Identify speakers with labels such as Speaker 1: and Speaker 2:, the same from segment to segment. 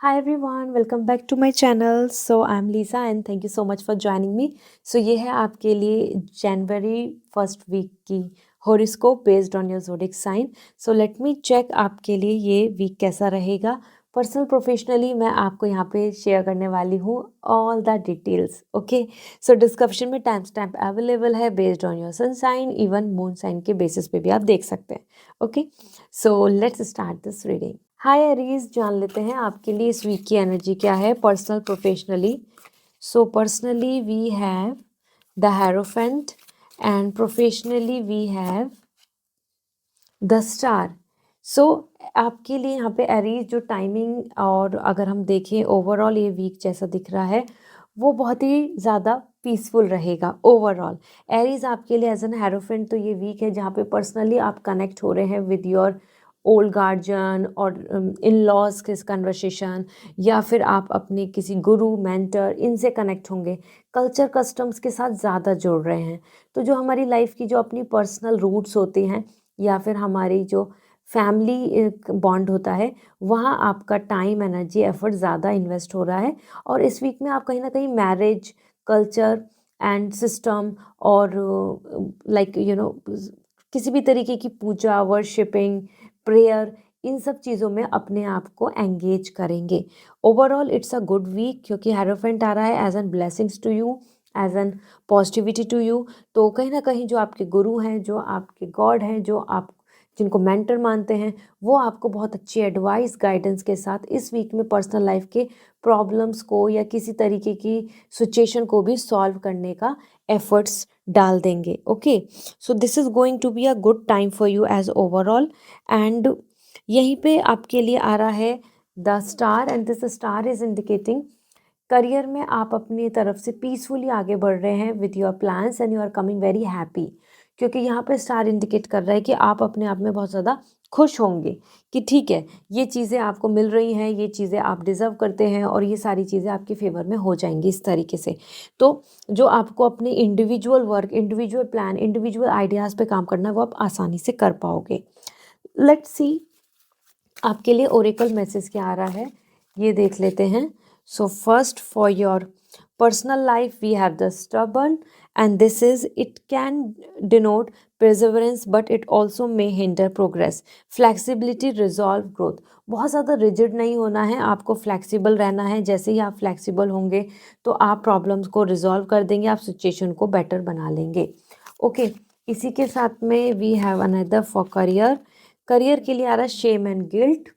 Speaker 1: Hi everyone, welcome back to my channel. So I'm Lisa and thank you so much for joining me. So ये है आपके लिए जनवरी first week की horoscope based on your zodiac sign. So let me check आपके लिए ये week कैसा रहेगा. पर्सनल प्रोफेशनली मैं आपको यहाँ पे शेयर करने वाली हूँ all the details. Okay, so description में टाइम स्टैम्प अवेलेबल है based on your sun sign, even moon sign के बेसिस पे भी आप देख सकते हैं. Okay, so let's start this reading. Hi Aries, जान लेते हैं आपके लिए इस वीक की एनर्जी क्या है personal professionally. So personally we have the hierophant and professionally we have the star. So आपके लिए यहाँ पे एरीज जो टाइमिंग और अगर हम देखें ओवरऑल ये वीक जैसा दिख रहा है वो बहुत ही ज़्यादा पीसफुल रहेगा ओवरऑल. एरीज आपके लिए एज एन हेरोफेंट तो ये वीक है जहाँ पे पर्सनली आप कनेक्ट हो रहे हैं विद योर ओल्ड गार्जियन और इन लॉज के कन्वर्सेशन, या फिर आप अपने किसी गुरु मेंटर इनसे कनेक्ट होंगे. कल्चर कस्टम्स के साथ ज़्यादा जुड़ रहे हैं. तो जो हमारी लाइफ की जो अपनी पर्सनल रूट्स होती हैं या फिर हमारी जो फैमिली बॉन्ड होता है वहाँ आपका टाइम एनर्जी एफर्ट ज़्यादा इन्वेस्ट हो रहा है. और इस वीक में आप कहीं ना कहीं मैरिज कल्चर एंड सिस्टम और लाइक किसी भी तरीके की पूजा वर्शिपिंग प्रेयर इन सब चीज़ों में अपने आप को एंगेज करेंगे. Overall it's a good week क्योंकि हेरोफेंट आ रहा है as an blessings to you, as an positivity to you. तो कहीं ना कहीं जो आपके गुरु हैं, जो आपके गॉड हैं, जो आप जिनको मेंटर मानते हैं, वो आपको बहुत अच्छी एडवाइस गाइडेंस के साथ इस वीक में पर्सनल लाइफ के प्रॉब्लम्स को या किसी तरीके की सिचुएशन को भी सॉल्व करने का एफर्ट्स डाल देंगे. Okay, so this is going to be a good time for you as overall. And यहीं पे आपके लिए आ रहा है the star and this star is indicating career में आप अपनी तरफ से पीसफुली आगे बढ़ रहे हैं with your plans and you are coming very happy. क्योंकि यहाँ पे स्टार इंडिकेट कर रहा है कि आप अपने आप में बहुत ज़्यादा खुश होंगे कि ठीक है ये चीज़ें आपको मिल रही हैं, ये चीज़ें आप डिज़र्व करते हैं और ये सारी चीज़ें आपके फेवर में हो जाएंगी इस तरीके से. तो जो आपको अपने individual work individual plan individual ideas पे काम करना है वो आप आसानी से कर पाओगे. लेट्स सी आपके लिए ओरेकल मैसेज क्या आ रहा है ये देख लेते हैं. So first for your personal life we have the stubborn, and this is it can denote perseverance but it also may hinder progress. Flexibility resolve growth. बहुत ज़्यादा रिजिड नहीं होना है, आपको फ्लेक्सिबल रहना है. जैसे ही आप फ्लेक्सिबल होंगे तो आप प्रॉब्लम्स को रिजॉल्व कर देंगे, आप सिचुएशन को बेटर बना लेंगे. ओके, इसी के साथ में we have another for career. Career के लिए आ रहा है shame and guilt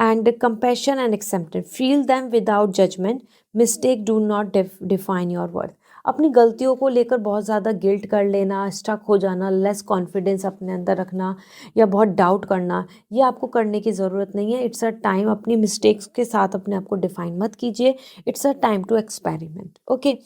Speaker 1: and compassion and acceptance. Feel them without judgment. Mistake do not define your worth. अपनी गलतियों को लेकर बहुत ज़्यादा गिल्ट कर लेना, स्टक हो जाना, लेस कॉन्फिडेंस अपने अंदर रखना या बहुत डाउट करना, ये आपको करने की ज़रूरत नहीं है. इट्स अ टाइम, अपनी मिस्टेक्स के साथ अपने आप को डिफाइन मत कीजिए. It's a time to experiment. Okay,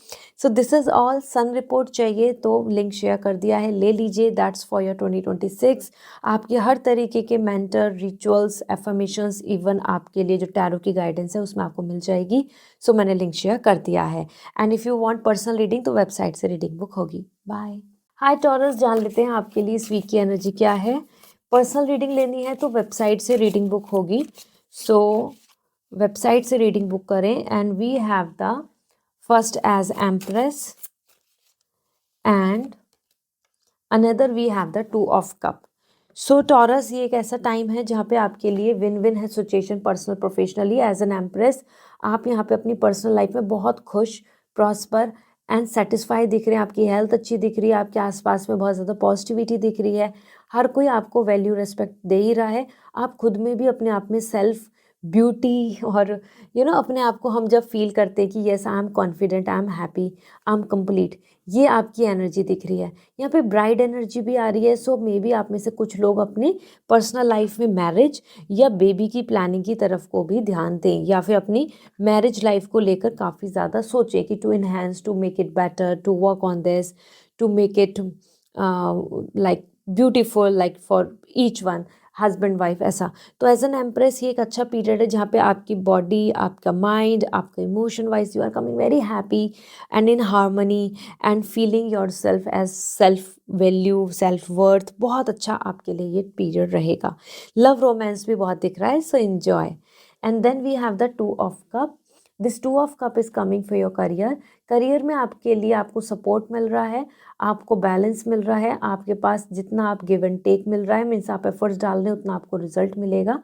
Speaker 1: so this is all. Sun report चाहिए तो लिंक शेयर कर दिया है, ले लीजिए. That's for your 2026. आपके हर तरीके के मेंटर रिचुअल्स एफर्मेशंस इवन आपके लिए जो टैरो की गाइडेंस है उसमें आपको मिल जाएगी. सो मैंने लिंक शेयर कर दिया है. And if you want personal reading तो वेबसाइट से रीडिंग बुक होगी. बाय. हाय टॉरस, जान लेते हैं आपके लिए इस वीक की एनर्जी क्या है. पर्सनल रीडिंग लेनी है तो वेबसाइट से रीडिंग बुक होगी. सो वेबसाइट से रीडिंग बुक करें. And we have the first as empress and another we have the two of cup. So Taurus, ये एक ऐसा टाइम है जहाँ पे आपके लिए विन विन है situation personal professionally. As an empress आप यहाँ पे अपनी पर्सनल लाइफ में बहुत खुश प्रॉस्पर एंड सेटिस्फाई दिख रहे हैं. आपकी हेल्थ अच्छी दिख रही है, आपके आसपास में बहुत ज़्यादा पॉजिटिविटी दिख रही है, हर कोई आपको वैल्यू रेस्पेक्ट दे ही रहा है. आप खुद में भी अपने आप में सेल्फ ब्यूटी और अपने आप को हम जब फील करते हैं कि yes I am confident, I am happy, I M complete, ये आपकी एनर्जी दिख रही है. यहाँ पे ब्राइड एनर्जी भी आ रही है. सो मे बी आप में से कुछ लोग अपनी पर्सनल लाइफ में मैरिज या बेबी की प्लानिंग की तरफ को भी ध्यान दें, या फिर अपनी मैरिज लाइफ को लेकर काफ़ी ज़्यादा सोचें कि to enhance, to make it better, to work on this, to make it like beautiful like for each one, husband wife ऐसा. तो एज एन एम्प्रेस ये एक अच्छा पीरियड है जहाँ पे आपकी बॉडी, आपका माइंड, आपका emotion wise you are coming very happy and in harmony and feeling your self as self value, self worth. बहुत अच्छा आपके लिए ये पीरियड रहेगा. लव रोमांस भी बहुत दिख रहा है, so enjoy. And then we have the two of cup. This two of cup is coming for your career. Career में आपके लिए आपको सपोर्ट मिल रहा है, आपको बैलेंस मिल रहा है, आपके पास जितना आप गिव एंड टेक मिल रहा है, मीन्स आप एफर्ट्स डाल रहे हैं उतना आपको रिजल्ट मिलेगा.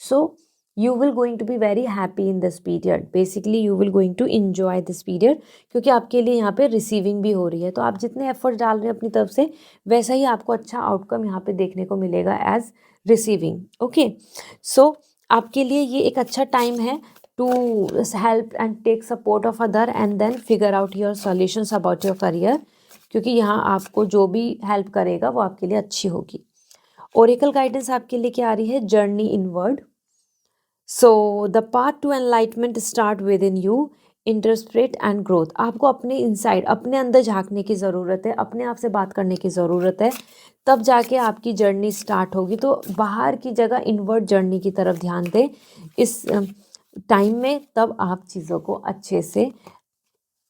Speaker 1: सो you will going to be very happy in this period. Basically you will going to enjoy this period क्योंकि आपके लिए यहाँ पे रिसीविंग भी हो रही है. तो आप जितने एफर्ट्स डाल रहे हैं अपनी तरफ से वैसा ही आपको अच्छा आउटकम यहाँ पे देखने को मिलेगा एज रिसीविंग. ओके, सो आपके लिए ये एक अच्छा टाइम है to help and take support of other and then figure out your solutions about your career, क्योंकि यहाँ आपको जो भी हेल्प करेगा वो आपके लिए अच्छी होगी. ओरेकल गाइडेंस आपके लिए क्या आ रही है? Journey inward. So the path to enlightenment start within you, introspect and growth. आपको अपने इनसाइड, अपने अंदर झांकने की ज़रूरत है, अपने आप से बात करने की ज़रूरत है, तब जाके आपकी जर्नी स्टार्ट होगी. तो बाहर की जगह इनवर्ड जर्नी की तरफ ध्यान दें इस टाइम में, तब आप चीज़ों को अच्छे से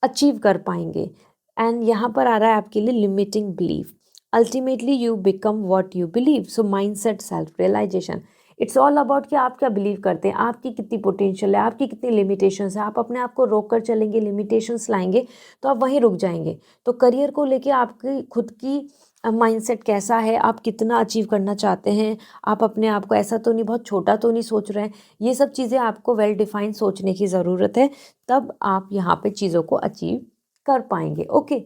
Speaker 1: अचीव कर पाएंगे. एंड यहाँ पर आ रहा है आपके लिए limiting belief. Ultimately you become what you believe. So mindset, self realization, it's all about कि आप क्या बिलीव करते हैं, आपकी कितनी पोटेंशियल है, आपकी कितनी लिमिटेशंस है. आप अपने आप को रोक कर चलेंगे, लिमिटेशंस लाएंगे तो आप वहीं रुक जाएंगे. तो करियर को लेके आपकी खुद की माइंडसेट कैसा है, आप कितना अचीव करना चाहते हैं, आप अपने आप को ऐसा तो नहीं, बहुत छोटा तो नहीं सोच रहे हैं. ये सब चीज़ें आपको वेल डिफाइन सोचने की ज़रूरत है, तब आप यहाँ पे चीज़ों को अचीव कर पाएंगे. ओके,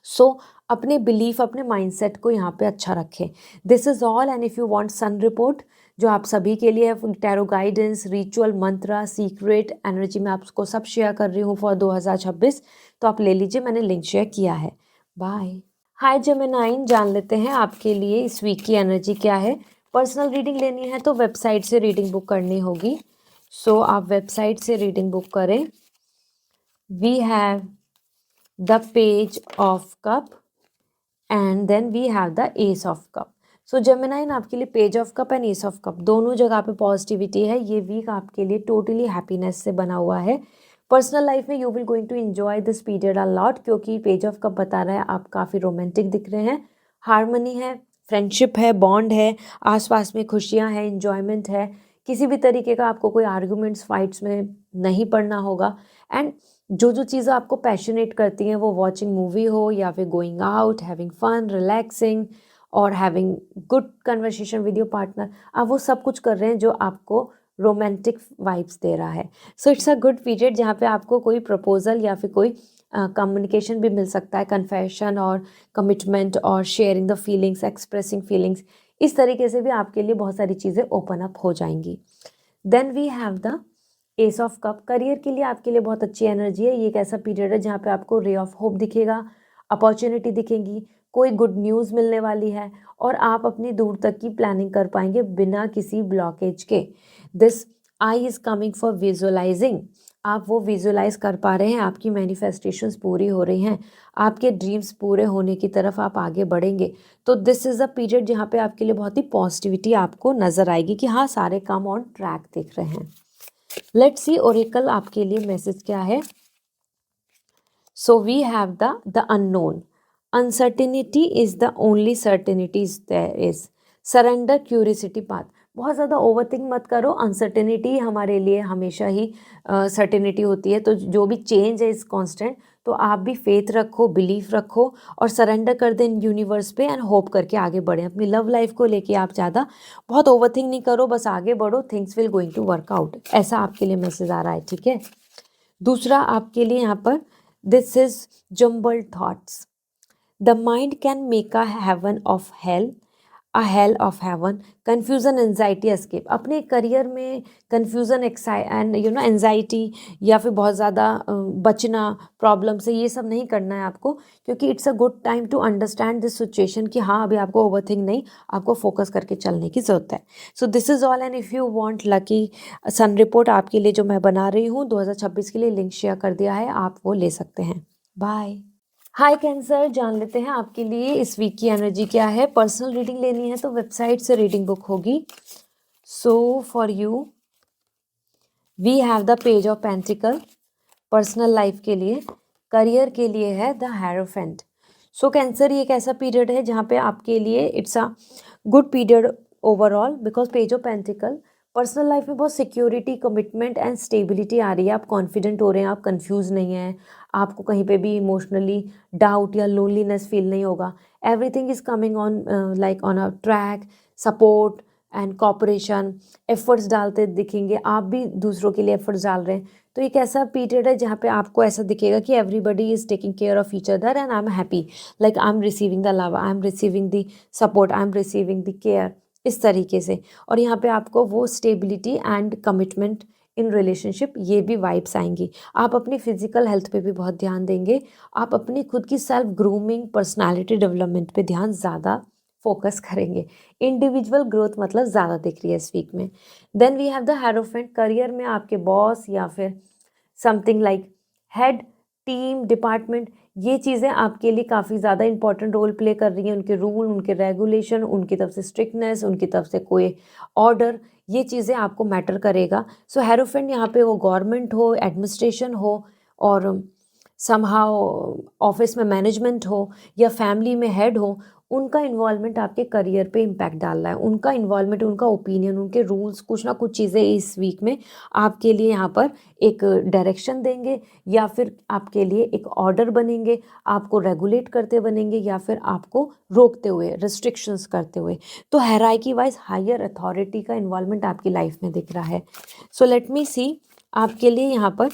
Speaker 1: सो अपने बिलीफ, अपने माइंडसेट को यहाँ पे अच्छा रखें. This is all. And if you want sun report जो आप सभी के लिए है, tarot guidance, ritual, mantra, secret energy, मैं आपको सब शेयर कर रही हूँ फॉर 2026, तो आप ले लीजिए, मैंने लिंक शेयर किया है. बाय. हाय जेमिनी, जान लेते हैं आपके लिए इस वीक की एनर्जी क्या है. पर्सनल रीडिंग लेनी है तो वेबसाइट से रीडिंग बुक करनी होगी. सो आप वेबसाइट से रीडिंग बुक करें. We have the page of cup and then we have the ace of cup. So Gemini, आपके लिए page of cup and ace of cup दोनों जगह पे पॉजिटिविटी है. ये वीक आपके लिए टोटली हैप्पीनेस से बना हुआ है. पर्सनल लाइफ में you will going to enjoy this period a lot, क्योंकि पेज ऑफ कप बता रहा है आप काफ़ी रोमांटिक दिख रहे हैं. हारमनी है, फ्रेंडशिप है, बॉन्ड है, आसपास में खुशियाँ हैं, इन्जॉयमेंट है. किसी भी तरीके का आपको कोई आर्गूमेंट्स, फाइट्स में नहीं पड़ना होगा. एंड जो जो चीज़ें आपको पैशनेट करती हैं, वो वॉचिंग मूवी हो या फिर going out, having fun, relaxing और having good conversation with your partner, आप वो सब कुछ कर रहे हैं जो आपको रोमांटिक वाइब्स दे रहा है. सो इट्स अ गुड पीरियड जहाँ पे आपको कोई प्रपोजल या फिर कोई कम्युनिकेशन भी मिल सकता है, कन्फेशन और कमिटमेंट और sharing the feelings, expressing feelings. इस तरीके से भी आपके लिए बहुत सारी चीज़ें ओपन अप हो जाएंगी. Then we have the ace of cup. Career के लिए आपके लिए बहुत अच्छी एनर्जी है. ये एक ऐसा पीरियड है जहाँ पे आपको रे ऑफ होप दिखेगा, अपॉर्चुनिटी दिखेंगी, कोई गुड न्यूज़ मिलने वाली है और आप अपनी दूर तक की प्लानिंग कर पाएंगे बिना किसी ब्लॉकेज के. This I is coming for visualising. आप वो विजुअलाइज कर पा रहे हैं, आपकी मैनिफेस्टेशंस पूरी हो रही हैं, आपके ड्रीम्स पूरे होने की तरफ आप आगे बढ़ेंगे. तो दिस इज़ अ पीरियड जहाँ पे आपके लिए बहुत ही पॉजिटिविटी आपको नज़र आएगी कि हाँ, सारे काम ऑन ट्रैक दिख रहे हैं. लेट्स सी ओरेकल आपके लिए मैसेज क्या है. So we have the unknown. Uncertainty is the only certainty there is. Surrender curiosity path. बहुत ज़्यादा ओवरथिंक मत करो. अनसर्टिनिटी हमारे लिए हमेशा ही सर्टिनिटी होती है. तो जो भी चेंज है इज कांस्टेंट. तो आप भी फेथ रखो, बिलीफ रखो और सरेंडर कर दें यूनिवर्स पे एंड होप करके आगे बढ़ें. अपनी लव लाइफ को लेके आप ज़्यादा बहुत ओवरथिंक नहीं करो, बस आगे बढ़ो. Things will going to work out. ऐसा आपके लिए मैसेज आ रहा है, ठीक है. दूसरा आपके लिए यहाँ पर, this is jumbled thoughts. The mind can make a heaven of hell, a hell of heaven. Confusion, anxiety, escape. अपने करियर में कन्फ्यूज़न, एंड एनजाइटी या फिर बहुत ज़्यादा बचना प्रॉब्लम से, ये सब नहीं करना है आपको, क्योंकि it's a good time to understand this situation कि हाँ, अभी आपको ओवरथिंक नहीं, आपको फोकस करके चलने की ज़रूरत है. So this is all. And if you want lucky sun report आपके लिए जो मैं बना रही हूँ 2026 के लिए, लिंक शेयर कर दिया है, आप वो ले सकते हैं. बाय. हाय कैंसर, जान लेते हैं आपके लिए इस वीक की एनर्जी क्या है. पर्सनल रीडिंग लेनी है तो वेबसाइट से रीडिंग बुक होगी. So for you we have the page of pentacle. Personal life के लिए, करियर के लिए है द हेरोफेंट. सो कैंसर, ये एक ऐसा पीरियड है जहाँ पे आपके लिए it's a good period overall, because page of pentacle personal life में बहुत सिक्योरिटी, कमिटमेंट एंड स्टेबिलिटी आ रही है। आप कॉन्फिडेंट हो रहे हैं, आप कंफ्यूज नहीं हैं, आपको कहीं पे भी इमोशनली डाउट या लोनलीनेस फील नहीं होगा। Everything is coming on like on a track. Support and cooperation, efforts डालते दिखेंगे, आप भी दूसरों के लिए एफर्ट्स डाल रहे हैं। तो एक ऐसा पीरियड है जहाँ पे आपको ऐसा दिखेगा कि everybody is taking care of each other and I am happy, like I am receiving the love, I am receiving the support, I am receiving the care, इस तरीके से। और यहाँ पे आपको वो stability and commitment in relationship, ये भी वाइब्स आएंगी। आप अपनी फिजिकल हेल्थ पे भी बहुत ध्यान देंगे। आप अपनी खुद की सेल्फ ग्रूमिंग, पर्सनालिटी डेवलपमेंट पे ध्यान ज़्यादा फोकस करेंगे। इंडिविजुअल ग्रोथ मतलब ज़्यादा दिख रही है इस वीक में। Then we have the hierophant. Career में आपके बॉस या फिर something like head, team, department, ये चीज़ें आपके लिए काफ़ी ज़्यादा इंपॉर्टेंट रोल प्ले कर रही हैं। उनके रूल, उनके रेगुलेशन, उनकी तरफ से स्ट्रिक्टनेस, उनकी तरफ से कोई ऑर्डर, ये चीज़ें आपको मैटर करेगा। सो हेरोफेंट यहाँ पे वो गवर्नमेंट हो, एडमिनिस्ट्रेशन हो, और समहाउ ऑफिस में मैनेजमेंट हो या फैमिली में हेड हो, उनका इन्वॉल्वमेंट आपके करियर पे इम्पैक्ट डाल रहा है। उनका इन्वॉल्वमेंट, उनका ओपिनियन, उनके रूल्स, कुछ ना कुछ चीज़ें इस वीक में आपके लिए यहाँ पर एक डायरेक्शन देंगे, या फिर आपके लिए एक ऑर्डर बनेंगे, आपको रेगुलेट करते बनेंगे, या फिर आपको रोकते हुए, रिस्ट्रिक्शंस करते हुए। तो हायरार्की वाइज हायर अथॉरिटी का इन्वॉल्वमेंट आपकी लाइफ में दिख रहा है। सो लेट मी सी आपके लिए यहाँ पर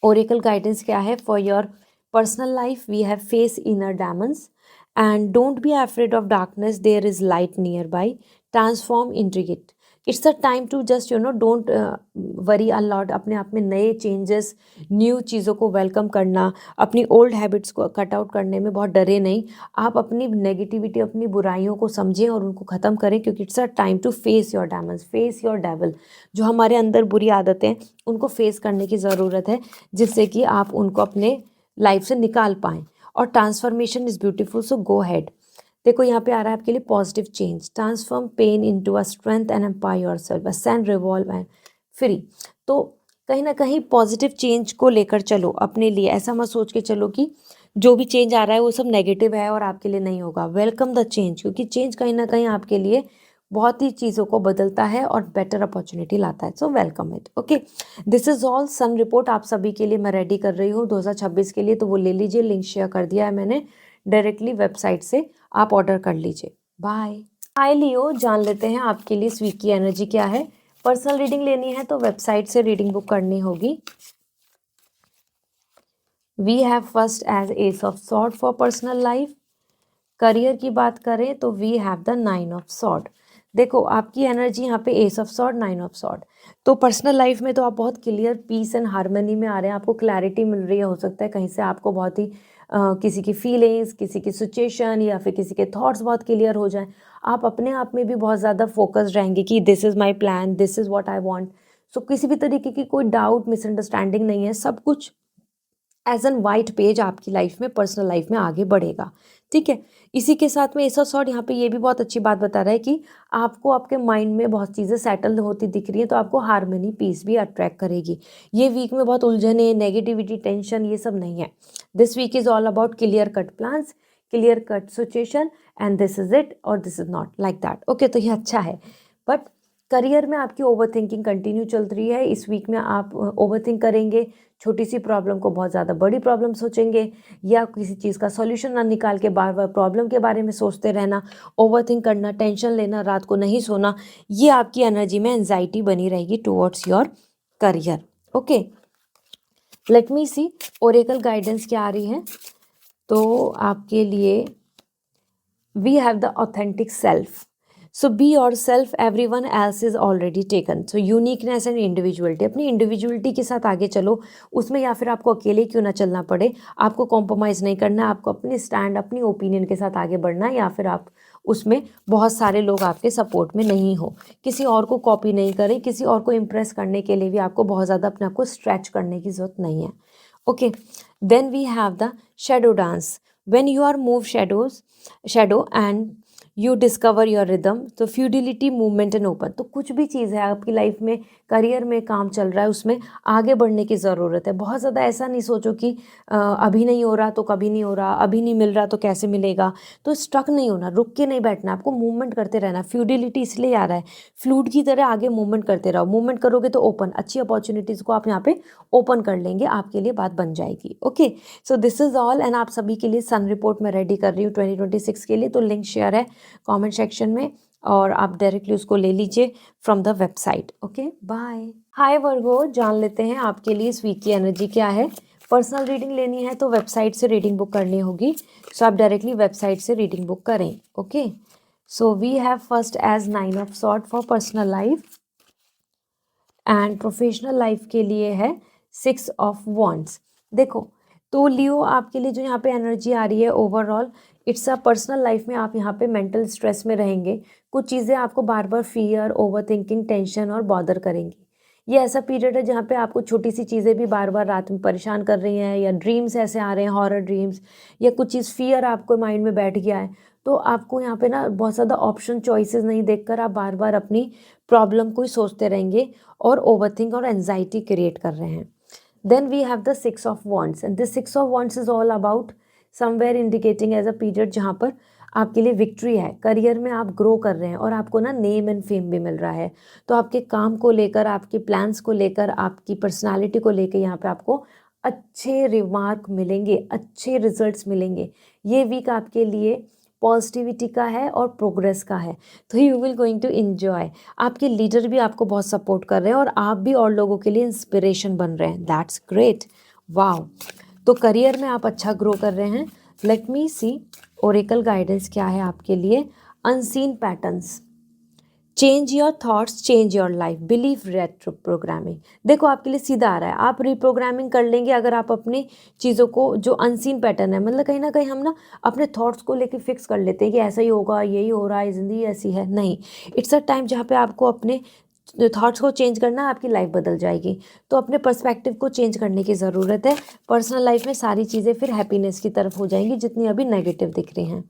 Speaker 1: ओरेकल गाइडेंस क्या है for your personal life. We have face inner demons and don't be afraid of darkness, there is light nearby, transform into it. It's a time to just don't worry a lot. अपने आप में नए changes, new चीज़ों को welcome करना, अपनी old habits को cut out करने में बहुत डरे नहीं। आप अपनी नेगेटिविटी, अपनी बुराइयों को समझें और उनको ख़त्म करें, क्योंकि it's a time to face your demons, face your devil. जो हमारे अंदर बुरी आदतें हैं, उनको फेस करने की ज़रूरत है, जिससे कि आप उनको अपने लाइफ से निकाल पाएँ। और transformation is beautiful, so go ahead. देखो यहाँ पे आ रहा है आपके लिए positive change, transform pain into a strength and empower yourself, ascend, revolve and free. तो कहीं ना कहीं पॉजिटिव चेंज को लेकर चलो अपने लिए। ऐसा मत सोच के चलो कि जो भी चेंज आ रहा है वो सब नेगेटिव है और आपके लिए नहीं होगा। वेलकम द चेंज, क्योंकि चेंज कहीं ना कहीं आपके लिए बहुत ही चीज़ों को बदलता है और बेटर अपॉर्चुनिटी लाता है। So welcome it. Okay, this is all sun report आप सभी के लिए मैं रेडी कर रही हूँ 2026 के लिए। तो वो ले लीजिए, लिंक शेयर कर दिया है मैंने डायरेक्टली वेबसाइट से, आप ऑर्डर कर लीजिए। बाय। हाय लियो, जान लेते हैं आपके लिए इस वीक की एनर्जी क्या है। पर्सनल रीडिंग लेनी है तो वेबसाइट से रीडिंग बुक करनी होगी। We have first as ace of sword for personal life. Career की बात करें तो we have the 9 of sword. देखो आपकी एनर्जी यहाँ पे ace of sword, 9 of sword. तो पर्सनल लाइफ में तो आप बहुत क्लियर, पीस एंड हार्मनी में आ रहे हैं, आपको क्लैरिटी मिल रही है। हो सकता है कहीं से आपको बहुत ही किसी की फीलिंग्स, किसी की सिचुएशन या फिर किसी के थॉट्स बहुत क्लियर हो जाएं। आप अपने आप में भी बहुत ज़्यादा फोकस्ड रहेंगे कि this is my plan, this is what I want. So किसी भी तरीके की कोई डाउट, मिसअंडरस्टैंडिंग नहीं है। सब कुछ एज एन वाइट पेज आपकी लाइफ में, पर्सनल लाइफ में आगे बढ़ेगा। ठीक है, इसी के साथ में ऐसा सॉर्ट यहाँ पे ये भी बहुत अच्छी बात बता रहा है कि आपको आपके माइंड में बहुत चीज़ें सेटल होती दिख रही है, तो आपको हार्मनी, पीस भी अट्रैक्ट करेगी। ये वीक में बहुत उलझने, नेगेटिविटी, टेंशन, ये सब नहीं है। This week is all about clear cut plans, clear cut situation, and this is it और this is not like that. Okay, तो ये अच्छा है। बट करियर में आपकी ओवर थिंकिंग कंटिन्यू चल रही है। इस वीक में आप ओवर थिंक करेंगे, छोटी सी प्रॉब्लम को बहुत ज़्यादा बड़ी प्रॉब्लम सोचेंगे, या किसी चीज़ का सॉल्यूशन ना निकाल के बार बार प्रॉब्लम के बारे में सोचते रहना, ओवर थिंक करना, टेंशन लेना, रात को नहीं सोना, ये आपकी एनर्जी में एंजाइटी बनी रहेगी towards your career. Okay, let me see oracle guidance क्या आ रही है। तो आपके लिए we have the authentic self. So be yourself, everyone else is already taken. So uniqueness and individuality, अपनी इंडिविजुअलिटी के साथ आगे चलो उसमें, या फिर आपको अकेले क्यों ना चलना पड़े, आपको कॉम्प्रोमाइज़ नहीं करना, आपको अपनी स्टैंड, अपनी ओपिनियन के साथ आगे बढ़ना है। या फिर आप उसमें बहुत सारे लोग आपके सपोर्ट में नहीं हो, किसी और को कॉपी नहीं करें, किसी और को इम्प्रेस करने के लिए भी आपको बहुत ज़्यादा अपने आप को स्ट्रेच करने की ज़रूरत नहीं है। Okay, then we have the shadow dance. When you are move shadow and you discover your rhythm, तो फ्यूडिलिटी, मूवमेंट एंड ओपन। तो कुछ भी चीज़ है आपकी लाइफ में, करियर में काम चल रहा है, उसमें आगे बढ़ने की ज़रूरत है। बहुत ज़्यादा ऐसा नहीं सोचो कि अभी नहीं हो रहा तो कभी नहीं हो रहा, अभी नहीं मिल रहा तो कैसे मिलेगा। तो स्ट्रक नहीं होना, रुक के नहीं बैठना, आपको मूवमेंट करते रहना। फ्यूडिलिटी इसलिए आ रहा है, फ्लूड की तरह आगे मूवमेंट करते रहो। मूवमेंट करोगे तो ओपन, अच्छी अपॉर्चुनिटीज़ को आप यहाँ पे ओपन कर लेंगे, आपके लिए बात बन जाएगी। Okay, so this is all. And आप सभी के लिए सन रिपोर्ट मैं रेडी कर रही हूँ 2026 के लिए, तो लिंक शेयर है कमेंट सेक्शन में, और आप डायरेक्टली उसको ले लीजिए from the website. Okay, bye. Hi Virgo, जान लेते हैं आपके लिए इस वीक की एनर्जी क्या है। पर्सनल रीडिंग लेनी है तो वेबसाइट से रीडिंग बुक करनी होगी, सो आप डायरेक्टली वेबसाइट से रीडिंग बुक करें। Okay, so we have first as 9 of sword for personal life, and professional life के लिए है 6 ऑफ वॉन्ड्स। देखो, तो लियो आपके लिए जो यहाँ पे एनर्जी आ रही है overall, it's a personal life में आप यहाँ पे मेंटल स्ट्रेस में रहेंगे। कुछ चीज़ें आपको बार बार फियर, ओवर थिंकिंग, टेंशन और बॉदर करेंगी। ये ऐसा पीरियड है जहाँ पे आपको छोटी सी चीज़ें भी बार बार रात में परेशान कर रही हैं, या ड्रीम्स ऐसे आ रहे हैं, हॉरर ड्रीम्स, या कुछ चीज़ फियर आपको माइंड में बैठ गया है। तो आपको यहाँ पे ना बहुत ज़्यादा ऑप्शन चॉइसेस नहीं देखकर आप बार बार अपनी प्रॉब्लम को ही सोचते रहेंगे और ओवरथिंक और एंजाइटी क्रिएट कर रहे हैं। Then we have the 6 of wands, and this 6 of wands is all about somewhere indicating as a period जहाँ पर आपके लिए विक्ट्री है, करियर में आप ग्रो कर रहे हैं और आपको ना नेम एंड फेम भी मिल रहा है। तो आपके काम को लेकर, आपके प्लान्स को लेकर, आपकी पर्सनालिटी को लेकर यहाँ पे आपको अच्छे रिमार्क मिलेंगे, अच्छे रिजल्ट्स मिलेंगे। ये वीक आपके लिए पॉजिटिविटी का है और प्रोग्रेस का है, तो you will going to enjoy. आपके लीडर भी आपको बहुत सपोर्ट कर रहे हैं और आप भी और लोगों के लिए इंस्पिरेशन बन रहे हैं। That's great, wow. तो करियर में आप अच्छा ग्रो कर रहे हैं। Late me see oracle guidance क्या है आपके लिए। Unseen patterns, change your thoughts, change your life, believe retro programming. देखो, आपके लिए सीधा आ रहा है, आप रिप्रोग्रामिंग कर लेंगे अगर आप अपनी चीज़ों को, जो अनसीन पैटर्न है, मतलब कहीं ना कहीं हम ना अपने थॉट्स को लेके फिक्स कर लेते हैं कि ऐसा ही होगा, यही हो रहा है, ज़िंदगी ऐसी है। नहीं, इट्स अ टाइम जहाँ पे आपको अपने थॉट्स को चेंज करना है, आपकी लाइफ बदल जाएगी। तो अपने पर्सपेक्टिव को चेंज करने की ज़रूरत है। पर्सनल लाइफ में सारी चीज़ें फिर हैप्पीनेस की तरफ हो जाएंगी जितनी अभी नेगेटिव दिख रही हैं।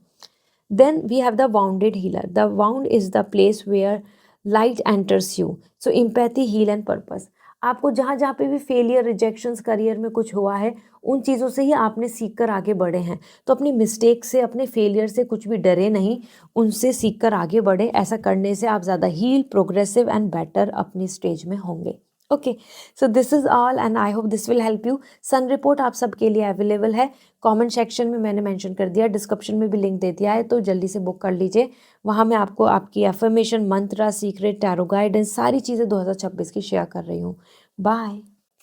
Speaker 1: Then we have the wounded healer. The wound is the place where light enters you. So empathy, heal and purpose. आपको जहाँ जहाँ पे भी फेलियर, रिजेक्शंस करियर में कुछ हुआ है, उन चीज़ों से ही आपने सीख कर आगे बढ़े हैं। तो अपनी मिस्टेक से, अपने फेलियर से कुछ भी डरे नहीं, उनसे सीख कर आगे बढ़े। ऐसा करने से आप ज़्यादा हील, प्रोग्रेसिव एंड बेटर अपनी स्टेज में होंगे। Okay, so this is all and I hope this will help you. Sun report आप सबके लिए अवेलेबल है, कमेंट सेक्शन में मैंने मेंशन कर दिया, डिस्क्रिप्शन में भी लिंक दे दिया है, तो जल्दी से बुक कर लीजिए। वहाँ मैं आपको आपकी एफर्मेशन, मंत्रा, सीक्रेट, टैरो गाइडेंस, सारी चीज़ें 2026 की शेयर कर रही हूँ। बाय।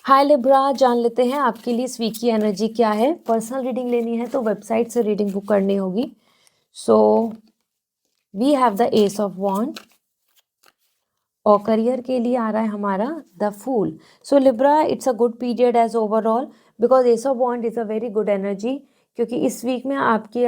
Speaker 1: हाय लिब्रा, जान लेते हैं आपके लिए इस वीक की एनर्जी क्या है। पर्सनल रीडिंग लेनी है तो वेबसाइट से रीडिंग बुक करनी होगी। So we have the ace of wand, और करियर के लिए आ रहा है हमारा the fool. So Libra, it's a good period as overall, because ace of wand is a very good energy, क्योंकि इस वीक में आपके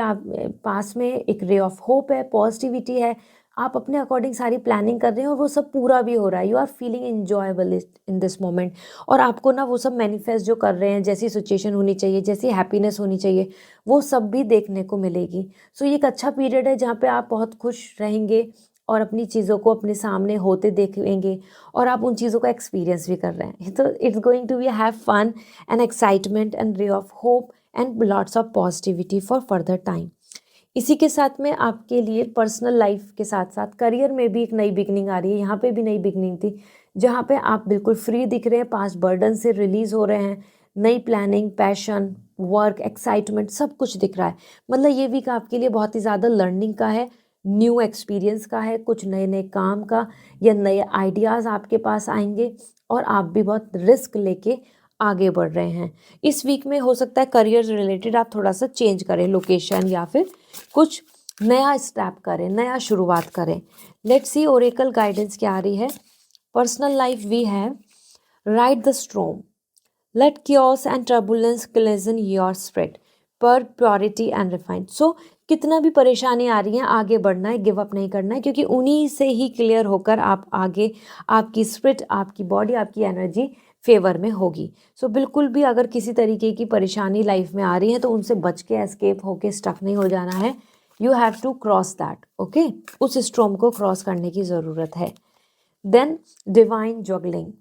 Speaker 1: पास में एक रे ऑफ होप है, पॉजिटिविटी है। आप अपने अकॉर्डिंग सारी प्लानिंग कर रहे हैं और वो सब पूरा भी हो रहा है। You are feeling enjoyable in this moment, और आपको ना वो सब मैनिफेस्ट जो कर रहे हैं, जैसी सिचुएशन होनी चाहिए, जैसी हैप्पीनेस होनी चाहिए, वो सब भी देखने को मिलेगी। सो ये एक अच्छा पीरियड है जहाँ पे आप बहुत खुश रहेंगे और अपनी चीज़ों को अपने सामने होते देखेंगे, और आप उन चीज़ों का एक्सपीरियंस भी कर रहे हैं। तो it's going to be have fun and excitement and ray of hope and lots of positivity for further time. इसी के साथ में आपके लिए पर्सनल लाइफ के साथ साथ करियर में भी एक नई बिगनिंग आ रही है। यहाँ पे भी नई बिगनिंग थी, जहाँ पे आप बिल्कुल फ्री दिख रहे हैं, पास्ट बर्डन से रिलीज़ हो रहे हैं, नई प्लानिंग, पैशन, वर्क, एक्साइटमेंट, सब कुछ दिख रहा है। मतलब ये वीक आपके लिए बहुत ही ज़्यादा लर्निंग का है, न्यू एक्सपीरियंस का है, कुछ नए नए काम का या नए आइडियाज़ आपके पास आएंगे, और आप भी बहुत रिस्क लेके आगे बढ़ रहे हैं। इस वीक में हो सकता है करियर रिलेटेड आप थोड़ा सा चेंज करें लोकेशन, या फिर कुछ नया स्टेप करें, नया शुरुआत करें। लेट्स सी ओरेकल गाइडेंस क्या आ रही है। Personal life we have right the storm, let chaos and turbulence cleanse your spirit, पर प्योरिटी एंड रिफाइंड। सो कितना भी परेशानी आ रही है, आगे बढ़ना है, गिव अप नहीं करना है, क्योंकि उन्हीं से ही क्लियर होकर आप आगे, आपकी स्पिरिट, आपकी बॉडी, आपकी एनर्जी फेवर में होगी। सो बिल्कुल भी अगर किसी तरीके की परेशानी लाइफ में आ रही है तो उनसे बच के, एस्केप होके स्टक नहीं हो जाना है। You have to cross that, okay, उस स्ट्रॉम को क्रॉस करने की ज़रूरत है। Then divine juggling,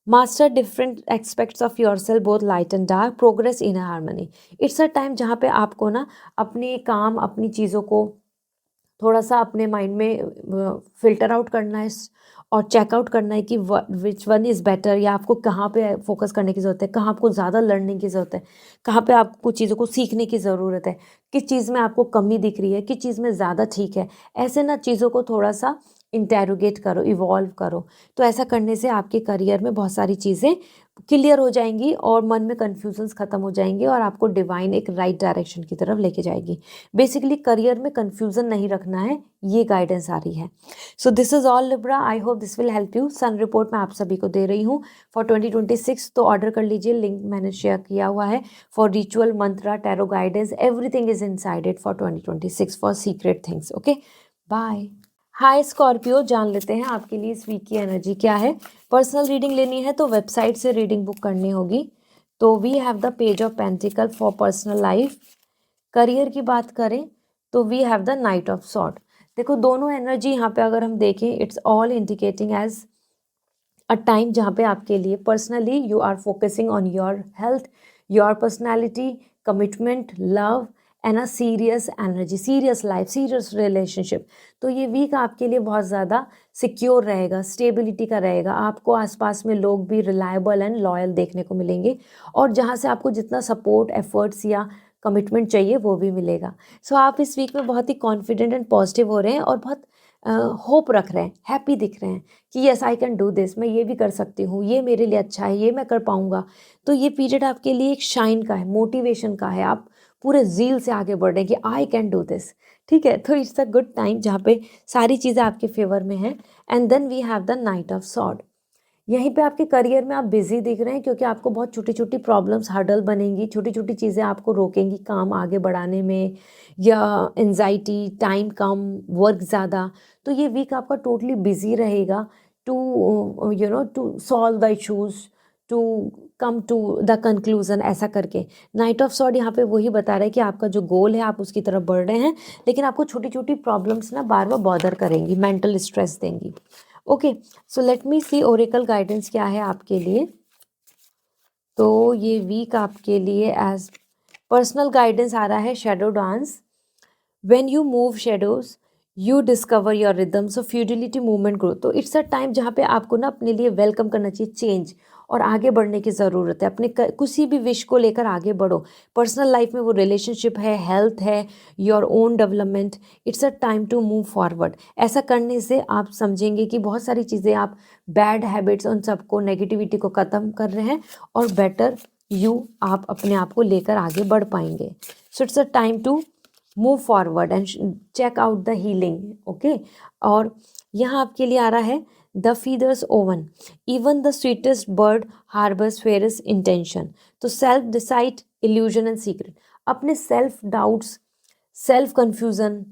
Speaker 1: master different aspects of yourself both light and dark, progress in harmony. It's a time जहाँ पे आपको ना अपने काम, अपनी चीज़ों को थोड़ा सा अपने माइंड में फिल्टर आउट करना है और चेकआउट करना है कि विच वन इज़ बेटर, या आपको कहाँ पे फोकस करने की ज़रूरत है, कहाँ आपको ज़्यादा लर्निंग की ज़रूरत है, कहाँ पे आपको चीज़ों को सीखने की ज़रूरत है, किस चीज़ में आपको कमी दिख रही है, किस चीज़ में ज़्यादा ठीक है। ऐसे ना चीज़ों को थोड़ा सा इंटेरोगेट करो, इवॉल्व करो। तो ऐसा करने से आपके करियर में बहुत सारी चीज़ें क्लियर हो जाएंगी और मन में कन्फ्यूजन्स ख़त्म हो जाएंगे और आपको डिवाइन एक राइट डायरेक्शन की तरफ लेके जाएगी। बेसिकली करियर में कन्फ्यूज़न नहीं रखना है, ये गाइडेंस आ रही है। So this is all Libra, I hope this will help you. Sun report मैं आप सभी को दे रही हूँ फॉर 2026, तो ऑर्डर कर लीजिए, लिंक मैंने शेयर किया हुआ है for ritual, mantra, tarot guidance, everything is inside it for 2026 for secret things. Okay, bye. Hi Scorpio, जान लेते हैं आपके लिए इस वीक की एनर्जी क्या है। पर्सनल रीडिंग लेनी है तो वेबसाइट से रीडिंग बुक करनी होगी। तो we have the page of pentacle for personal life. Career की बात करें तो we have the knight of sword. देखो दोनों एनर्जी यहाँ पे अगर हम देखें, it's all indicating as a time जहाँ पे आपके लिए personally you are focusing on your health, your personality, commitment, love and a serious energy, serious life, serious relationship. तो ये वीक आपके लिए बहुत ज़्यादा सिक्योर रहेगा, स्टेबिलिटी का रहेगा। आपको आसपास में लोग भी रिलायबल एंड लॉयल देखने को मिलेंगे और जहाँ से आपको जितना सपोर्ट, एफर्ट्स या कमिटमेंट चाहिए वो भी मिलेगा। सो आप इस वीक में बहुत ही कॉन्फिडेंट एंड पॉजिटिव हो रहे हैं और बहुत होप रख रहे हैं, हैप्पी दिख रहे हैं कि yes I can do this, मैं ये भी कर सकती हूँ, ये मेरे लिए अच्छा है, ये मैं कर पाऊँगा। तो ये पीरियड आपके लिए एक शाइन का है, मोटिवेशन का है, आप पूरे ज़ील से आगे बढ़ रहे हैं कि आई कैन डू दिस। ठीक है, तो इट्स अ गुड टाइम जहाँ पे सारी चीज़ें आपके फेवर में हैं। And then we have the knight of sword. यहीं पे आपके करियर में आप बिजी दिख रहे हैं क्योंकि आपको बहुत छोटी छोटी प्रॉब्लम्स हर्डल बनेंगी, छोटी छोटी चीज़ें आपको रोकेंगी काम आगे बढ़ाने में, या एनजाइटी, टाइम कम, वर्क ज़्यादा। तो ये वीक आपका टोटली बिजी रहेगा to to solve the issues, to come to the conclusion, ऐसा करके। नाइट ऑफ सॉर्ड यहाँ पे वही बता रहा है कि आपका जो गोल है आप उसकी तरफ बढ़ रहे हैं, लेकिन आपको छोटी छोटी प्रॉब्लम्स ना बार बार बॉदर करेंगी, मेंटल स्ट्रेस देंगी। ओके, सो let me see oracle guidance क्या है आपके लिए। तो ये वीक आपके लिए एज पर्सनल गाइडेंस आ रहा है shadow dance. When you move shadows you discover your rhythm, so fidelity movement growth. तो इट्स अ टाइम जहाँ पे आपको ना अपने लिए वेलकम करना चाहिए चेंज और आगे बढ़ने की ज़रूरत है। अपने किसी भी विश को लेकर आगे बढ़ो। पर्सनल लाइफ में वो रिलेशनशिप है, हेल्थ है, your own development, it's a time to move forward. ऐसा करने से आप समझेंगे कि बहुत सारी चीज़ें, आप बैड हैबिट्स उन सबको, नेगेटिविटी को ख़त्म कर रहे हैं और बेटर आप अपने आप को लेकर आगे बढ़ पाएंगे। So it's a time to move forward and check out the healing. Okay, और यहाँ आपके लिए आ रहा है the feathers own, even the sweetest bird harbours fairest intention. तो self decide, illusion and secret. अपने सेल्फ डाउट्स, सेल्फ कन्फ्यूज़न,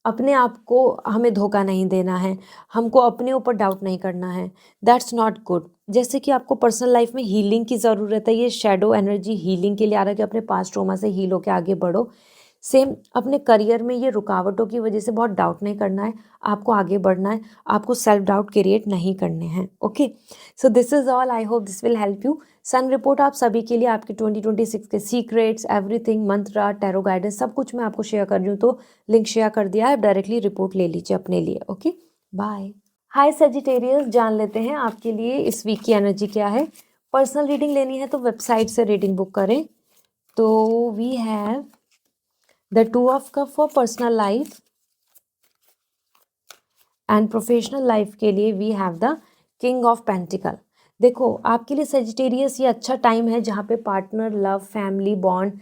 Speaker 1: अपने आप को हमें धोखा नहीं देना है, हमको अपने ऊपर डाउट नहीं करना है, दैट्स नॉट गुड। जैसे कि आपको पर्सनल लाइफ में हीलिंग की ज़रूरत है, ये शेडो एनर्जी हीलिंग के लिए आ रहा है कि अपने पास्ट ट्रॉमा से हील होकर आगे बढ़ो। सेम अपने करियर में ये रुकावटों की वजह से बहुत डाउट नहीं करना है, आपको आगे बढ़ना है, आपको सेल्फ डाउट क्रिएट नहीं करने हैं। Okay, so this is all, I hope this will help you. Sun report आप सभी के लिए आपके 2026 के secrets, everything, mantra, tarot guidance, सब कुछ मैं आपको शेयर कर रही हूँ। तो लिंक शेयर कर दिया है, डायरेक्टली रिपोर्ट ले लीजिए अपने लिए। Okay, bye. हाय सजिटेरियस, जान लेते हैं आपके लिए इस वीक की एनर्जी क्या है। पर्सनल रीडिंग लेनी है तो वेबसाइट से रीडिंग बुक करें। तो we have the two of cup for personal life and professional life के लिए we have the king of pentacle. देखो आपके लिए सेजिटेरियस ये अच्छा टाइम है जहाँ पे partner, love, family bond,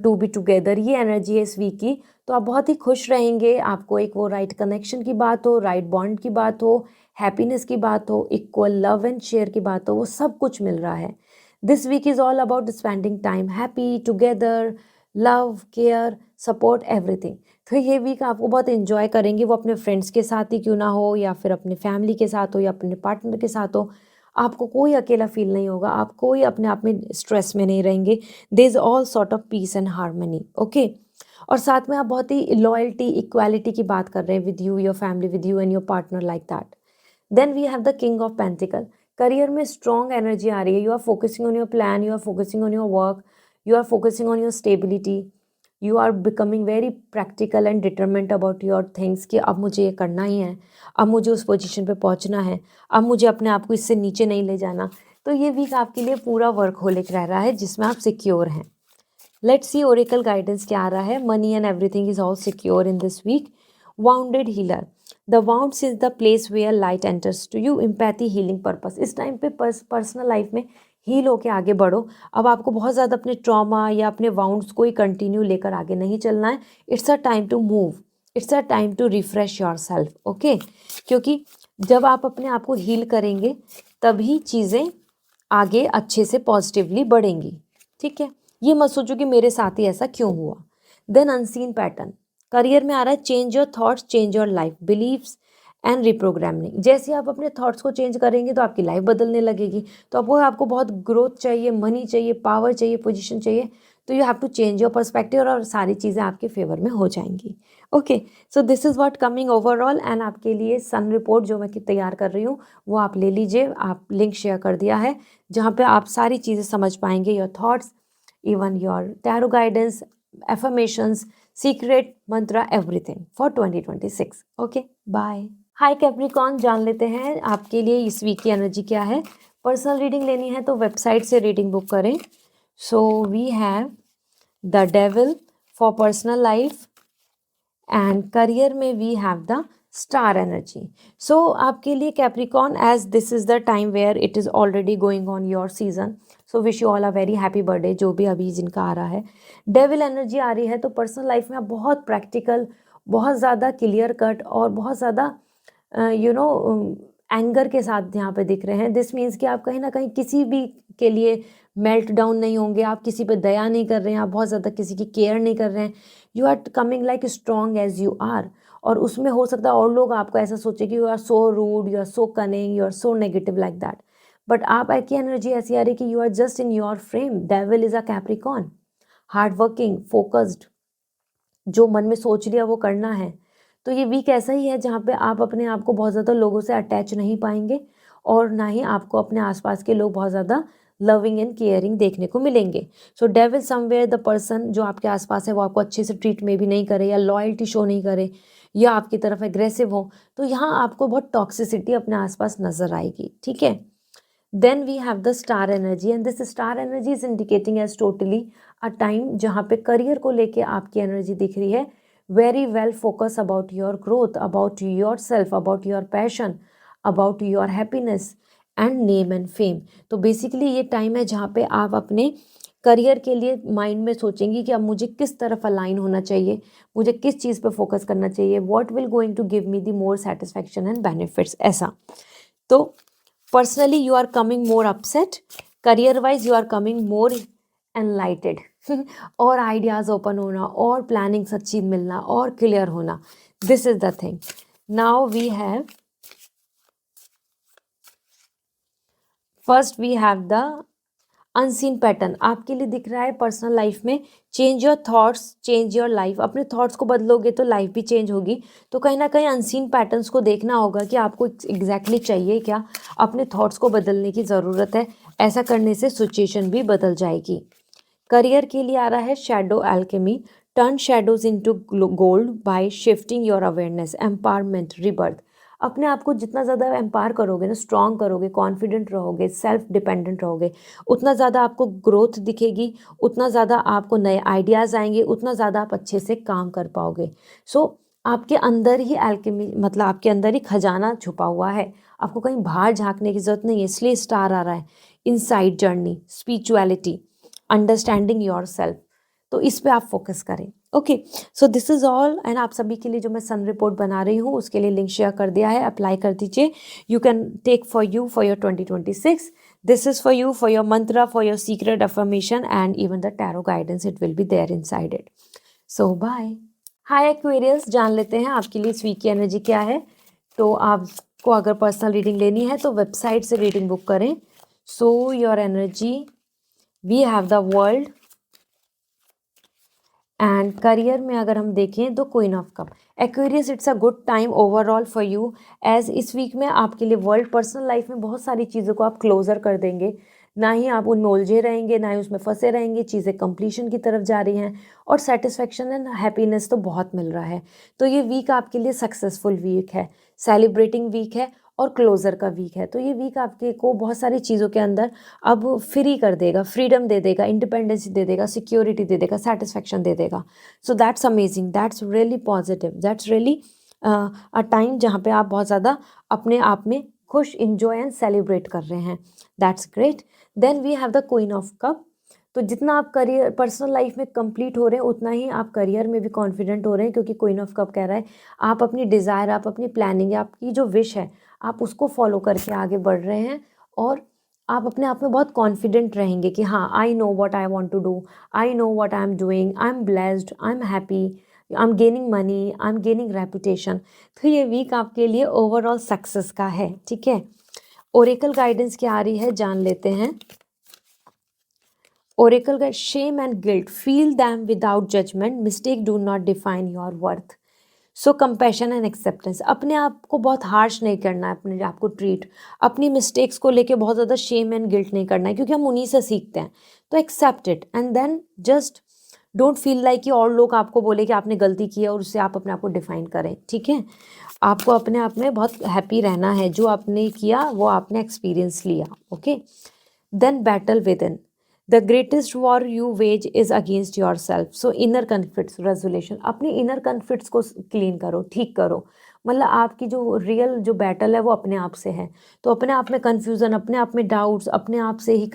Speaker 1: to be together, ये एनर्जी है इस वीक की। तो आप बहुत ही खुश रहेंगे, आपको एक वो राइट कनेक्शन की बात हो, राइट बॉन्ड की बात हो, हैप्पीनेस की बात हो, इक्वल लव एंड शेयर की बात हो, वो सब कुछ मिल रहा है। This week is all about spending time happy together, love, care, support, everything. तो ये वीक आपको बहुत इन्जॉय करेंगे, वो अपने फ्रेंड्स के साथ ही क्यों ना हो, या फिर अपने फैमिली के साथ हो, या अपने पार्टनर के साथ हो। आपको कोई अकेला फील नहीं होगा, आप कोई अपने आप में स्ट्रेस में नहीं रहेंगे। There is all sort of peace and harmony. Okay, और साथ में आप बहुत ही लॉयल्टी इक्वालिटी की बात कर रहे हैं with you, your family, with you and your partner, like that. Then we have the king of pentacle. Career में स्ट्रॉन्ग एनर्जी आ रही है, you are focusing on your plan, you are focusing on your work, you are focusing on your stability, you are becoming very practical and determined about your things कि अब मुझे ये करना ही है, अब मुझे उस पोजीशन पे पहुंचना है, अब मुझे अपने आप को इससे नीचे नहीं ले जाना। तो ये वीक आपके लिए पूरा वर्कहोलिक रह रहा है जिसमें आप सिक्योर हैं। लेट्स सी ओरेकल गाइडेंस क्या आ रहा है। Money and everything is all secure in this week. Wounded healer, the wounds is the place where light enters to you, empathy healing purpose. इस टाइम पे पर्सनल लाइफ में heal होके आगे बढ़ो। अब आपको बहुत ज़्यादा अपने ट्रॉमा या अपने वाउंड्स को ही कंटिन्यू लेकर आगे नहीं चलना है। It's a time to move, it's a time to refresh yourself, okay. क्योंकि जब आप अपने आप को हील करेंगे तभी चीज़ें आगे अच्छे से पॉजिटिवली बढ़ेंगी, ठीक है। ये मत सोचो कि मेरे साथ ही ऐसा क्यों हुआ। देन अनसीन पैटर्न, करियर में आ रहा है change your thoughts, change your life, believes and reprogramming. जैसे आप अपने थॉट्स को चेंज करेंगे तो आपकी लाइफ बदलने लगेगी। तो आपको बहुत ग्रोथ चाहिए, मनी चाहिए, पावर चाहिए, पोजीशन चाहिए, तो you have to change your perspective और सारी चीज़ें आपके फेवर में हो जाएंगी, okay. So this is what coming overall. And आपके लिए सन रिपोर्ट जो मैं तैयार कर रही हूँ वो आप ले लीजिए, आप लिंक शेयर कर दिया है जहाँ पे आप सारी चीज़ें समझ पाएंगे, your thoughts, even your tarot guidance, affirmations, secret mantra, everything for 2026. Okay, bye. Hi Capricorn, जान लेते हैं आपके लिए इस वीक की एनर्जी क्या है। पर्सनल रीडिंग लेनी है तो वेबसाइट से रीडिंग बुक करें। So we have the devil for personal life and career में we have the star energy. So आपके लिए Capricorn, as this is the time where it is already going on your season, so wish you all a very happy birthday जो भी अभी जिनका आ रहा है। Devil energy आ रही है तो पर्सनल लाइफ में आप बहुत प्रैक्टिकल, बहुत ज़्यादा क्लियर कट और बहुत ज़्यादा एंगर के साथ यहाँ पे दिख रहे हैं। दिस मीन्स कि आप कहीं ना कहीं किसी भी के लिए मेल्ट डाउन नहीं होंगे, आप किसी पे दया नहीं कर रहे हैं, आप बहुत ज़्यादा किसी की केयर नहीं कर रहे हैं। You are coming like strong as you are. और उसमें हो सकता है और लोग आपको ऐसा सोचे कि you are so rude, you are so cunning, you are so negative like that. But आप की एनर्जी ऐसी आ रही है कि you are just in your frame. Devil is a Capricorn, hard working, focused, जो मन में सोच लिया वो करना है। तो ये वीक ऐसा ही है जहाँ पे आप अपने आप को बहुत ज़्यादा लोगों से अटैच नहीं पाएंगे और ना ही आपको अपने आसपास के लोग बहुत ज़्यादा लविंग एंड केयरिंग देखने को मिलेंगे। सो डेविल समवेयर, द पर्सन जो आपके आसपास है वो आपको अच्छे से ट्रीट में भी नहीं करे या लॉयल्टी शो नहीं करे या आपकी तरफ एग्रेसिव हो, तो यहाँ आपको बहुत टॉक्सिसिटी अपने आसपास नजर आएगी, ठीक है। Then we have the star energy and this star energy is indicating as totally a time जहाँ पे करियर को लेके आपकी एनर्जी दिख रही है very well focus about your growth, about your self, about your passion, about your happiness and name and fame. तो basically ये टाइम है जहाँ पे आप अपने करियर के लिए माइंड में सोचेंगी कि अब मुझे किस तरफ अलाइन होना चाहिए, मुझे किस चीज़ पे फोकस करना चाहिए, what will going to give me the more satisfaction and benefits, ऐसा। तो personally you are coming more upset, career wise you are coming more enlightened और आइडियाज़ ओपन होना और प्लानिंग सच्ची मिलना और क्लियर होना, this is the thing. Now we have first we have the unseen pattern. आपके लिए दिख रहा है पर्सनल लाइफ में change your thoughts, change your life. अपने थॉट्स को बदलोगे तो लाइफ भी चेंज होगी। तो कहीं ना कहीं अनसीन पैटर्न्स को देखना होगा कि आपको एग्जैक्टली चाहिए क्या, अपने थॉट्स को बदलने की ज़रूरत है। ऐसा करने से सिचुएशन भी बदल जाएगी। करियर के लिए आ रहा है shadow alchemy, turn shadows into gold bye shifting your awareness, empowerment, rebirth. अपने आप को जितना ज़्यादा एम्पावर करोगे ना, स्ट्रॉन्ग करोगे, कॉन्फिडेंट रहोगे, सेल्फ डिपेंडेंट रहोगे, उतना ज़्यादा आपको ग्रोथ दिखेगी, उतना ज़्यादा आपको नए आइडियाज़ आएंगे, उतना ज़्यादा आप अच्छे से काम कर पाओगे। सो आपके अंदर ही एल्केमी, मतलब आपके अंदर ही खजाना छुपा हुआ है, आपको कहीं बाहर झांकने की ज़रूरत नहीं है। इसलिए स्टार आ रहा है, inside journey, spirituality, understanding your self. तो इस पे आप फोकस करें, okay. So this is all. And आप सभी के लिए जो मैं सन रिपोर्ट बना रही हूँ उसके लिए लिंक शेयर कर दिया है, अप्लाई कर दीजिए। You can take for you for your 2026। This is for you for your mantra, for your secret affirmation and even the tarot guidance, it will be there inside it. So bye. Hi Aquarius, जान लेते हैं आपके लिए इस week की energy क्या है। तो आपको अगर पर्सनल रीडिंग लेनी है तो वेबसाइट से रीडिंग बुक करें। So your energy, we have the world and career में अगर हम देखें तो queen of cup, Aquarius, it's a good time overall for you, as इस वीक में आपके लिए वर्ल्ड पर्सनल लाइफ में बहुत सारी चीज़ों को आप क्लोजर कर देंगे, ना ही आप उनमें उलझे रहेंगे, ना ही उसमें फंसे रहेंगे, चीज़ें कंप्लीशन की तरफ जा रही हैं और सेटिस्फेक्शन एंड हैप्पीनेस तो बहुत मिल रहा है। तो ये वीक आपके लिए सक्सेसफुल वीक है, सेलिब्रेटिंग वीक है और क्लोजर का वीक है। तो ये वीक आपके को बहुत सारी चीज़ों के अंदर अब फ्री कर देगा, फ्रीडम दे देगा, इंडिपेंडेंस दे देगा, सिक्योरिटी दे देगा, सेटिस्फेक्शन दे देगा। So that's amazing, that's really positive, that's really a time जहाँ पे आप बहुत ज़्यादा अपने आप में खुश, इंजॉय एंड सेलिब्रेट कर रहे हैं। That's great. Then we have the queen of cup. तो जितना आप करियर पर्सनल लाइफ में कंप्लीट हो रहे हैं उतना ही आप करियर में भी कॉन्फिडेंट हो रहे हैं, क्योंकि क्वीन ऑफ कप कह रहा है आप अपनी डिज़ायर, आप अपनी प्लानिंग, आपकी जो विश है आप उसको फॉलो करके आगे बढ़ रहे हैं और आप अपने आप में बहुत कॉन्फिडेंट रहेंगे कि हाँ, I know what I want to do, I know what I am doing, I am blessed, I am happy, I am gaining money, I am gaining reputation. तो ये वीक आपके लिए ओवरऑल सक्सेस का है। ठीक है, ओरेकल गाइडेंस क्या आ रही है जान लेते हैं। Oracle guide, shame and guilt, feel them without judgement, mistake do not define your worth. So compassion and acceptance, अपने आप को बहुत हार्श नहीं करना है, अपने आप को ट्रीट, अपनी मिस्टेक्स को लेके बहुत ज़्यादा शेम एंड गिल्ट नहीं करना है, क्योंकि हम उन्हीं से सीखते हैं। तो accept it and then just don't feel like कि और लोग आपको बोले कि आपने गलती की है और उससे आप अपने आप को डिफाइन करें। ठीक है, आपको अपने आप में बहुत हैप्पी रहना है, जो आपने किया वो आपने एक्सपीरियंस लिया। Okay, then battle within, the greatest war you wage is against yourself. So inner conflicts resolution, अपनी इनर कन्फ्लिक्ट्स को क्लीन करो, ठीक करो। मतलब आपकी जो रियल जो बैटल है वो अपने आप से है। तो अपने आप में कन्फ्यूज़न, अपने आप में डाउट्स, अपने आप से ही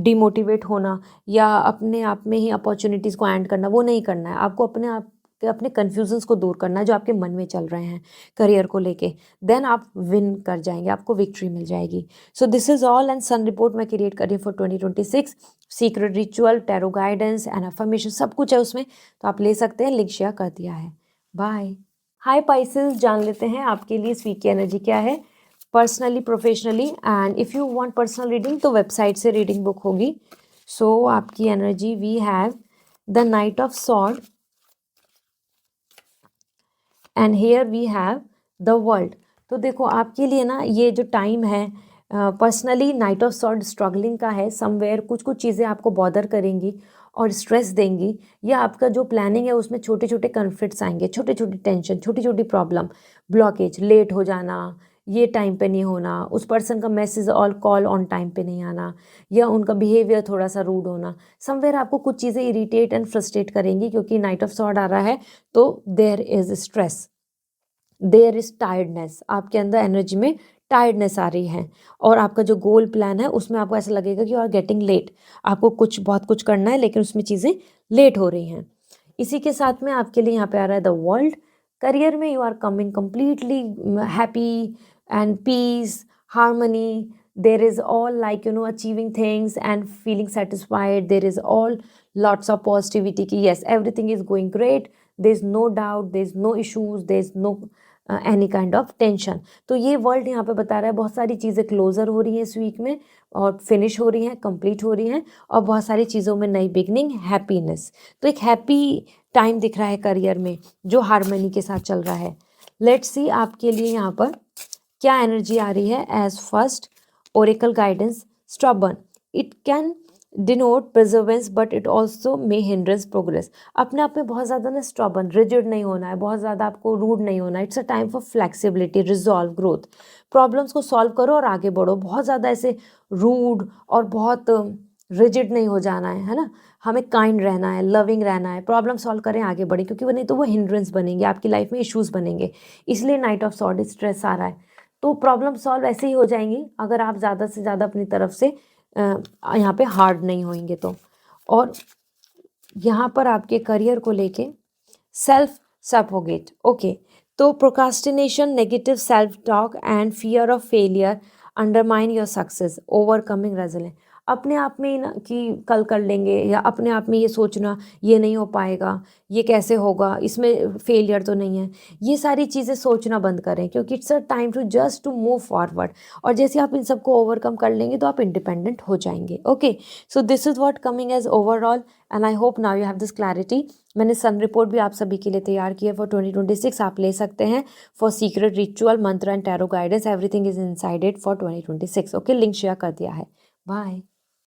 Speaker 1: डिमोटिवेट होना या अपने आप में ही अपॉर्चुनिटीज़ को एंड करना, वो नहीं करना है। आपको अपने आप के अपने कन्फ्यूजन्स को दूर करना है जो आपके मन में चल रहे हैं करियर को लेके। देन आप विन कर जाएंगे, आपको विक्ट्री मिल जाएगी। So this is all and sun report मैं क्रिएट कर रही हूँ for 2026। Secret ritual, tarot guidance and affirmation सब कुछ है उसमें, तो आप ले सकते हैं, लिंक शेयर कर दिया है। बाय। हाय पाइसेस, जान लेते हैं आपके लिए इस वीक की एनर्जी क्या है, personally, professionally and if you want personal reading तो वेबसाइट से रीडिंग बुक होगी। सो आपकी energy, we have the knight of sword and here we have the world. तो देखो आपके लिए ना ये जो टाइम है personally knight of sword struggling का है, समवेयर कुछ कुछ चीज़ें आपको बॉदर करेंगी और स्ट्रेस देंगी, या आपका जो प्लानिंग है उसमें छोटे छोटे कन्फ्लिक्ट्स आएंगे, छोटे छोटे टेंशन, छोटी छोटी प्रॉब्लम, ब्लॉकेज, लेट हो जाना, ये टाइम पे नहीं होना, उस पर्सन का मैसेज और कॉल ऑन टाइम पे नहीं आना, या उनका बिहेवियर थोड़ा सा रूड होना, समवेयर आपको कुछ चीज़ें इरिटेट एंड फ्रस्ट्रेट करेंगी, क्योंकि नाइट ऑफ सॉर्ड आ रहा है तो there is stress, there is tiredness, आपके अंदर एनर्जी में टायर्डनेस आ रही है और आपका जो गोल प्लान है उसमें आपको ऐसा लगेगा कि यू आर गेटिंग लेट, आपको कुछ बहुत कुछ करना है लेकिन उसमें चीज़ें लेट हो रही हैं। इसी के साथ में आपके लिए यहाँ पे आ रहा है द वर्ल्ड। करियर में you are coming completely happy and peace, harmony, there is all like achieving things and feeling satisfied, there is all lots of positivity कि yes everything is going great, there is no doubt, there is no issues, there is no any kind of tension. तो ये world यहाँ पे बता रहा है बहुत सारी चीज़ें क्लोजर हो रही हैं इस वीक में और फिनिश हो रही हैं, कंप्लीट हो रही हैं, और बहुत सारी चीज़ों में नई बिगनिंग, हैप्पीनेस। तो एक हैप्पी टाइम दिख रहा है करियर में जो हार्मनी के साथ चल रहा है। लेट्स सी आपके लिए यहाँ पर क्या एनर्जी आ रही है as first oracle guidance. Stubborn, it can denote perseverance but it also may hindrance progress. अपने आप में बहुत ज़्यादा ना स्टबर्न, रिजिड नहीं होना है, बहुत ज़्यादा आपको रूड नहीं होना है। It's a time for flexibility, resolve, growth. Problems को सॉल्व करो और आगे बढ़ो, बहुत ज़्यादा ऐसे रूड और बहुत रिजिड नहीं हो जाना है ना। हमें काइंड रहना है, लविंग रहना है, प्रॉब्लम सॉल्व करें, आगे बढ़ें, क्योंकि वो नहीं तो वो हिंड्रेंस बनेंगे, आपकी लाइफ में इश्यूज बनेंगे। इसलिए नाइट ऑफ सॉर्ड, स्ट्रेस आ रहा है। तो प्रॉब्लम सॉल्व ऐसे ही हो जाएंगी अगर आप ज़्यादा से ज़्यादा अपनी तरफ से यहाँ पे हार्ड नहीं होंगे तो। और यहाँ पर आपके करियर को लेके सेल्फ सफोकेट, ओके। तो procrastination, negative self talk and fear of failure undermine your success, overcoming resilience. अपने आप में ही ना कि कल कर लेंगे, या अपने आप में ये सोचना ये नहीं हो पाएगा, ये कैसे होगा, इसमें फेलियर तो नहीं है, ये सारी चीज़ें सोचना बंद करें, क्योंकि it's a time to just to move forward. और जैसे आप इन सबको ओवरकम कर लेंगे तो आप इंडिपेंडेंट हो जाएंगे। Okay, so this is what coming as overall, and I hope now you have this clarity. मैंने सन रिपोर्ट भी आप सभी के लिए तैयार की है फॉर 2026, आप ले सकते हैं। फॉर सीक्रेट रिचुअल, मंत्र and tarot guidance, everything is inside it for 2026। Okay, link share कर दिया है। बाय।